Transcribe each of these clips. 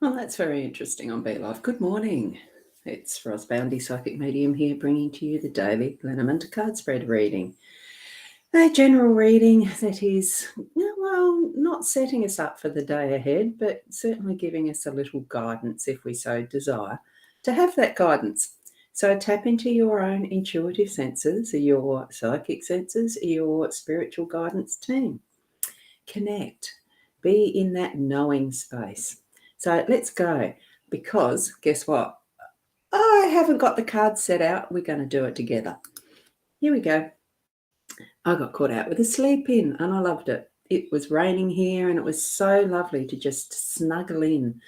Well, that's very interesting on Be Life. Good morning. It's Rosboundy, Psychic Medium here, bringing to you the daily Lenormand card spread reading. A general reading that is, well, not setting us up for the day ahead, but certainly giving us a little guidance if we so desire to have that guidance. So tap into your own intuitive senses, your psychic senses, your spiritual guidance team. Connect. Be in that knowing space. So let's go, because guess what? I haven't got the cards set out. We're going to do it together. Here we go. I got caught out with a sleep in and I loved it. It was raining here and it was so lovely to just snuggle in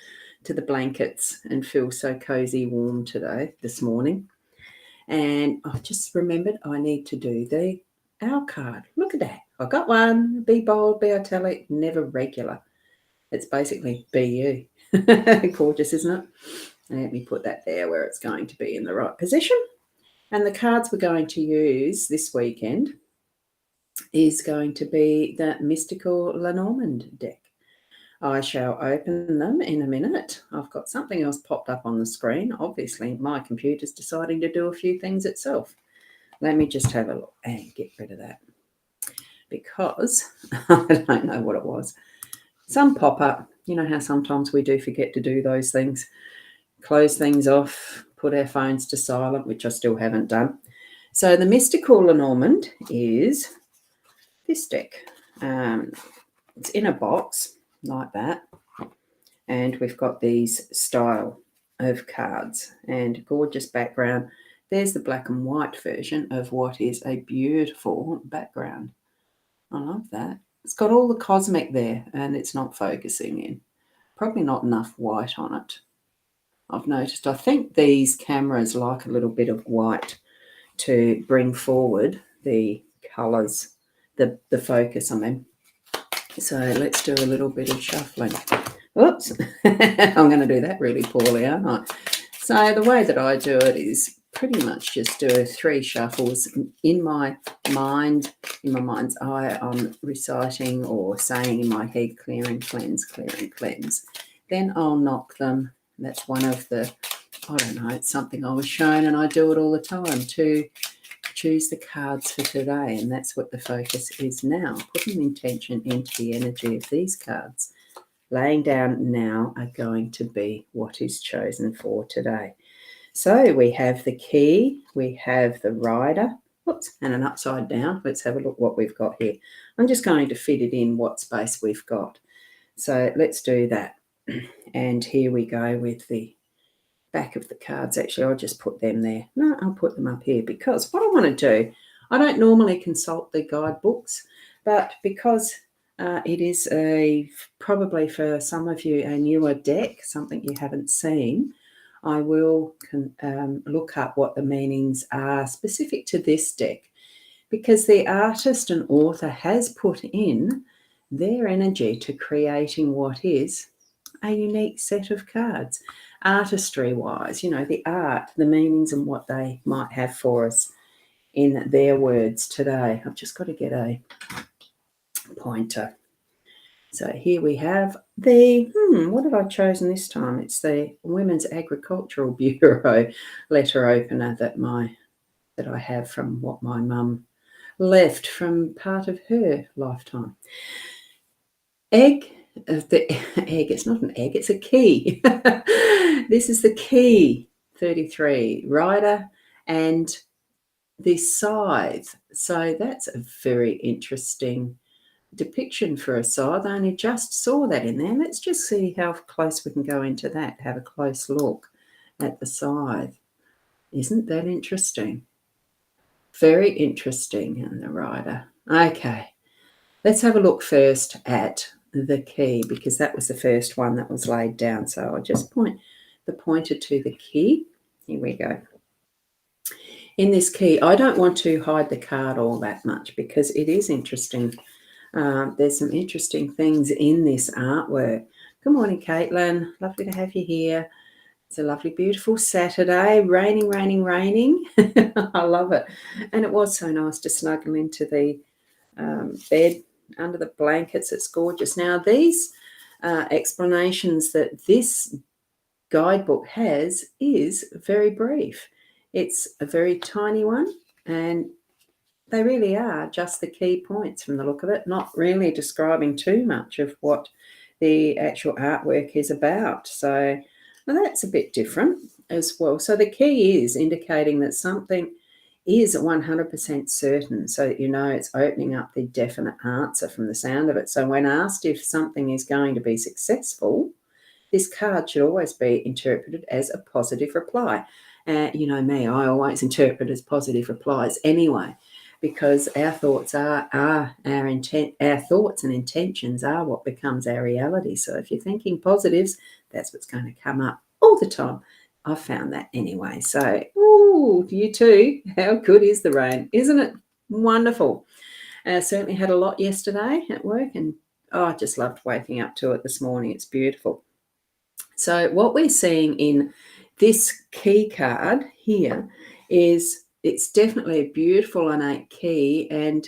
to the blankets and feel so cozy warm this morning. And I just remembered I need to do the Owl card. Look at that. I got one. Be bold, be italic, never regular. It's basically be you. Gorgeous, isn't it? Let me put that there where it's going to be in the right position. And the cards we're going to use this weekend is going to be the Mystical Lenormand deck. I shall open them in a minute. I've got something else popped up on the screen. Obviously, my computer's deciding to do a few things itself. Let me just have a look and get rid of that, because I don't know what it was. Some pop up. You know how sometimes we do forget to do those things. Close things off, put our phones to silent, which I still haven't done. So the Mystical Lenormand is this deck. It's in a box like that. And we've got these style of cards and gorgeous background. There's the black and white version of what is a beautiful background. I love that. It's got all the cosmic there and it's not focusing in. Probably not enough white on it, I've noticed. I think these cameras like a little bit of white to bring forward the colours, the focus, I mean. So let's do a little bit of shuffling. Oops, I'm going to do that really poorly, aren't I? So the way that I do it is pretty much just do 3 shuffles in my mind, in my mind's eye. I'm reciting or saying in my head, clearing, cleanse, clearing, cleanse. Then I'll knock them. That's one of the, I don't know, it's something I was shown and I do it all the time to choose the cards for today. And that's what the focus is now, putting intention into the energy of these cards. Laying down now are going to be what is chosen for today. So we have the key, we have the rider, and an upside down. Let's have a look what we've got here. I'm just going to fit it in what space we've got. So let's do that. And here we go with the back of the cards. Actually, I'll just put them there. No, I'll put them up here, because what I want to do, I don't normally consult the guidebooks, but because it is probably for some of you a newer deck, something you haven't seen, I will look up what the meanings are specific to this deck, because the artist and author has put in their energy to creating what is a unique set of cards. Artistry-wise, the art, the meanings and what they might have for us in their words today. I've just got to get a pointer. So here we have the, what have I chosen this time? It's the Women's Agricultural Bureau letter opener that I have from what my mum left from part of her lifetime. It's not an egg, it's a key. This is the key, 33, rider, and the scythe. So that's a very interesting depiction for a scythe. I only just saw that in there. Let's just see how close we can go into that, have a close look at the scythe. Isn't that interesting? Very interesting. And the rider. Okay, let's have a look first at the key, because that was the first one that was laid down. So I'll just point the pointer to the key. Here we go. In this key, I don't want to hide the card all that much because it is interesting. There's some interesting things in this artwork. Good morning, Caitlin. Lovely to have you here. It's a lovely, beautiful Saturday. Raining, raining, raining. I love it. And it was so nice to snuggle into the bed under the blankets. It's gorgeous. Now, these explanations that this guidebook has is very brief. It's a very tiny one, and they really are just the key points from the look of it, not really describing too much of what the actual artwork is about. So well, that's a bit different as well. So the key is indicating that something is 100% certain, so that you know it's opening up the definite answer from the sound of it. So when asked if something is going to be successful, this card should always be interpreted as a positive reply. You know me, I always interpret as positive replies anyway, because our thoughts are our intent. Our thoughts and intentions are what becomes our reality. So if you're thinking positives, that's what's going to come up all the time. I've found that anyway. So, ooh, you too. How good is the rain? Isn't it wonderful? Certainly had a lot yesterday at work, and I just loved waking up to it this morning. It's beautiful. So what we're seeing in this key card here is it's definitely a beautiful innate key, and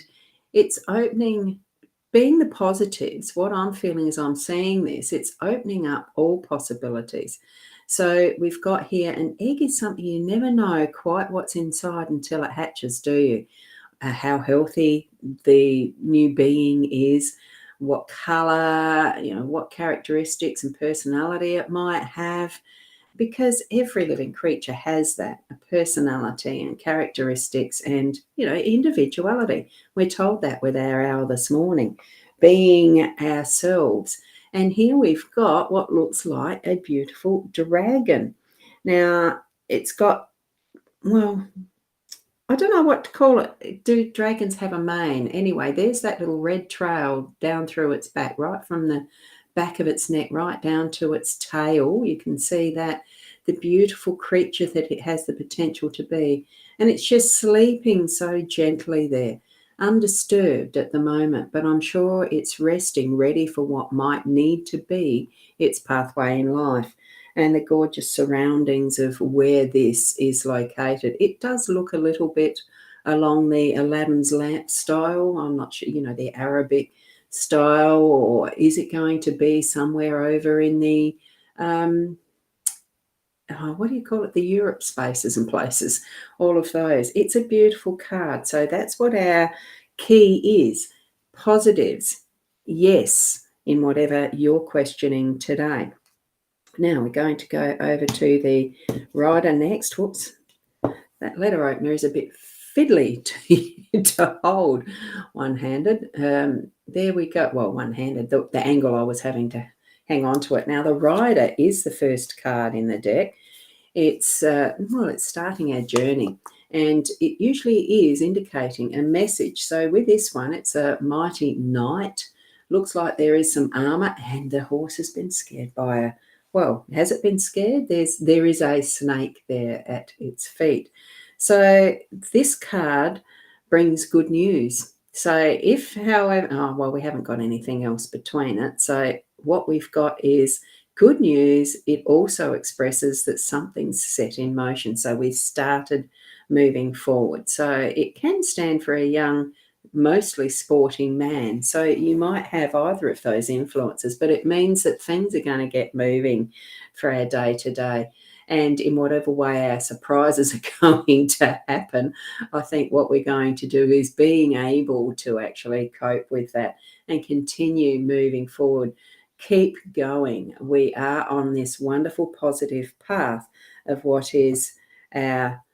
it's opening, being the positives. What I'm feeling as I'm seeing this, it's opening up all possibilities. So we've got here, an egg is something you never know quite what's inside until it hatches, do you? How healthy the new being is, what color, what characteristics and personality it might have, because every living creature has that, a personality and characteristics and, individuality. We're told that with our hour this morning, being ourselves. And here we've got what looks like a beautiful dragon. Now, it's got, well, I don't know what to call it. Do dragons have a mane? Anyway, there's that little red trail down through its back, right from the back of its neck right down to its tail. You can see that, the beautiful creature that it has the potential to be. And it's just sleeping so gently there, undisturbed at the moment, but I'm sure it's resting, ready for what might need to be its pathway in life. And the gorgeous surroundings of where this is located. It does look a little bit along the Aladdin's lamp style. I'm not sure, the Arabic style, or is it going to be somewhere over in the, what do you call it, the Europe spaces and places, all of those. It's a beautiful card. So that's what our key is. Positives, yes, in whatever you're questioning today. Now we're going to go over to the rider next. Whoops, that letter opener is a bit fiddly to hold one-handed. There we go. Well, one-handed, the angle I was having to hang on to it. Now the rider is the first card in the deck. It's it's starting our journey, and it usually is indicating a message. So with this one, it's a mighty knight. Looks like there is some armor, and the horse has been scared by a, well, has it been scared? There is a snake there at its feet. So this card brings good news. So if, however, we haven't got anything else between it. So what we've got is good news. It also expresses that something's set in motion. So we've started moving forward. So it can stand for a young, mostly sporting man. So you might have either of those influences, but it means that things are going to get moving for our day to day. And in whatever way our surprises are going to happen, I think what we're going to do is being able to actually cope with that and continue moving forward. Keep going. We are on this wonderful positive path of what is our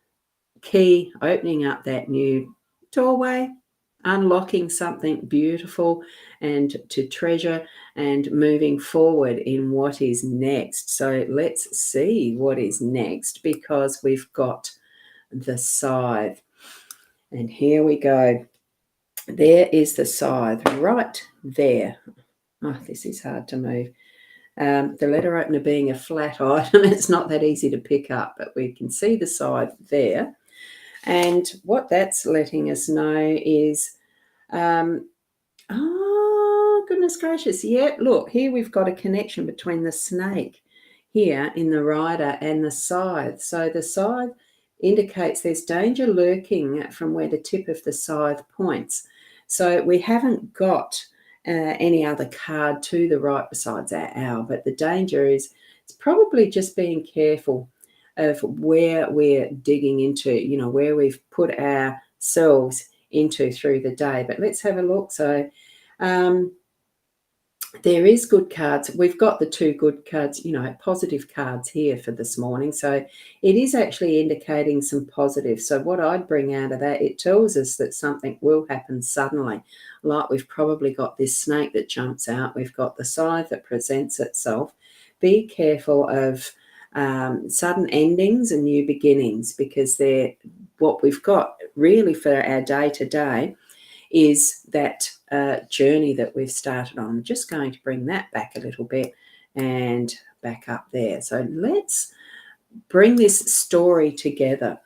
key, opening up that new doorway, unlocking something beautiful and to treasure, and moving forward in what is next. So let's see what is next, because we've got the scythe. And here we go. There is the scythe right there. Oh, this is hard to move. The letter opener being a flat item, it's not that easy to pick up, but we can see the scythe there. And what that's letting us know is, oh, goodness gracious. Yeah, look, here we've got a connection between the snake here in the rider and the scythe. So the scythe indicates there's danger lurking from where the tip of the scythe points. So we haven't got any other card to the right besides our owl, but the danger is it's probably just being careful of where we're digging into, where we've put ourselves into through the day. But let's have a look. So there is good cards. We've got the two good cards, positive cards here for this morning. So it is actually indicating some positive. So what I'd bring out of that, it tells us that something will happen suddenly. Like we've probably got this snake that jumps out. We've got the scythe that presents itself. Be careful of sudden endings and new beginnings, because they're what we've got really for our day-to-day is that journey that we've started on. I'm just going to bring that back a little bit and back up there. So let's bring this story together.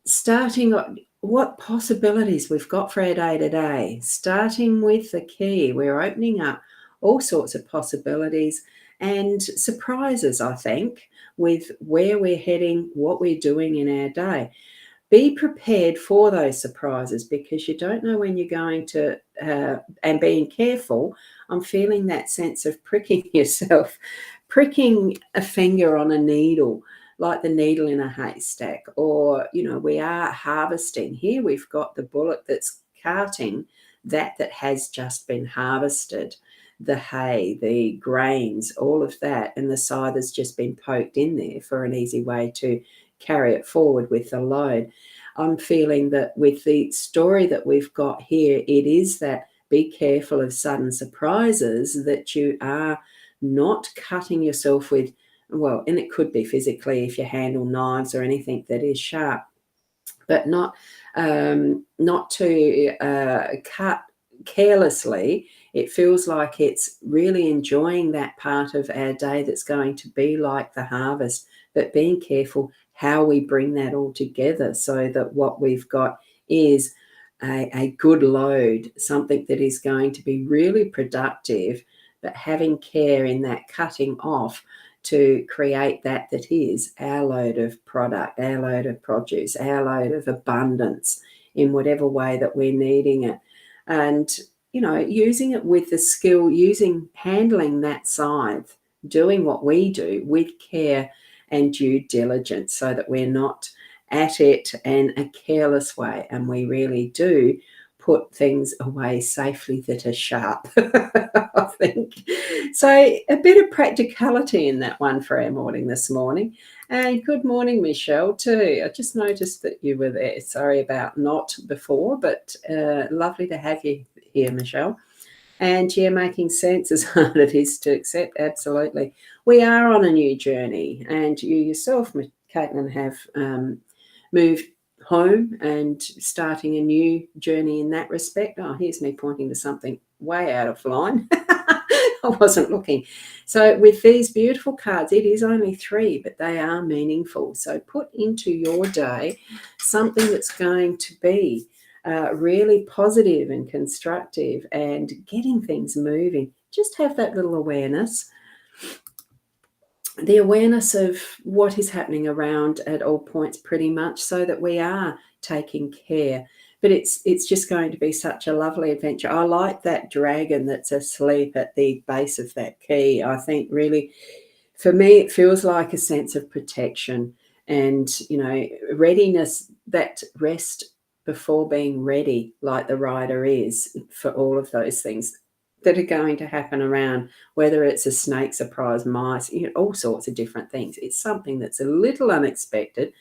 Starting what possibilities we've got for our day-to-day. Starting with the key, we're opening up all sorts of possibilities and surprises, I think, with where we're heading, what we're doing in our day. Be prepared for those surprises, because you don't know when you're going to, and being careful. I'm feeling that sense of pricking yourself, pricking a finger on a needle, like the needle in a haystack, or, we are harvesting. Here we've got the bullock that's carting that has just been harvested, the hay, the grains, all of that, and the scythe has just been poked in there for an easy way to carry it forward with the load. I'm feeling that with the story that we've got here, it is that be careful of sudden surprises, that you are not cutting yourself with, well, and it could be physically if you handle knives or anything that is sharp, but not to cut carelessly. It feels like it's really enjoying that part of our day that's going to be like the harvest, but being careful how we bring that all together so that what we've got is a good load, something that is going to be really productive, but having care in that cutting off to create that is our load of product, our load of produce, our load of abundance in whatever way that we're needing it. And, using it with the skill, handling that scythe, doing what we do with care and due diligence, so that we're not at it in a careless way, and we really do put things away safely that are sharp. I think so. A bit of practicality in that one for our morning this morning. And good morning, Michelle, too. I just noticed that you were there. Sorry about not before, but lovely to have you here, Michelle. And yeah, making sense is hard it is to accept. Absolutely. We are on a new journey, and you yourself, Caitlin, have moved home and starting a new journey in that respect. Oh, here's me pointing to something way out of line. I wasn't looking. So with these beautiful cards, it is only 3, but they are meaningful. So put into your day something that's going to be really positive and constructive and getting things moving. Just have that little awareness, the awareness of what is happening around at all points pretty much, so that we are taking care. But it's just going to be such a lovely adventure. I like that dragon that's asleep at the base of that key. I think really, for me, it feels like a sense of protection and, readiness, that rest before being ready, like the rider is, for all of those things that are going to happen around, whether it's a snake surprise, mice, all sorts of different things. It's something that's a little unexpected,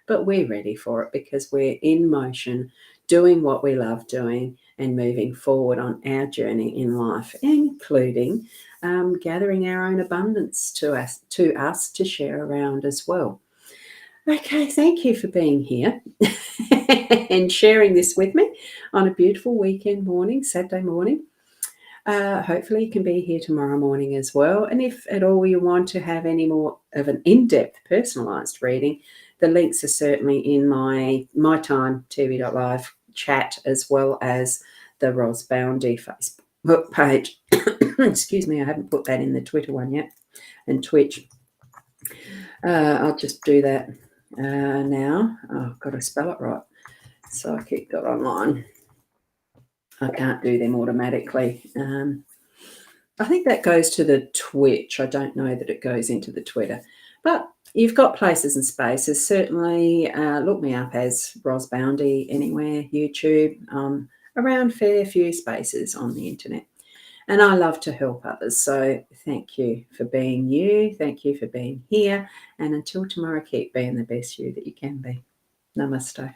but we're ready for it because we're in motion, doing what we love doing and moving forward on our journey in life, including gathering our own abundance to us to share around as well. Okay, thank you for being here and sharing this with me on a beautiful weekend morning, Saturday morning. Hopefully you can be here tomorrow morning as well. And if at all you want to have any more of an in-depth personalised reading, the links are certainly in my time TV.live chat, as well as the rosboundy Facebook page. Excuse me, I haven't put that in the Twitter one yet, and Twitch. I'll just do that now. Oh, I've got to spell it right. Psychic.online. I can't do them automatically. I think that goes to the Twitch. I don't know that it goes into the Twitter. But you've got places and spaces. Certainly look me up as rosboundy anywhere, YouTube, around fair few spaces on the internet. And I love to help others. So thank you for being you. Thank you for being here. And until tomorrow, keep being the best you that you can be. Namaste.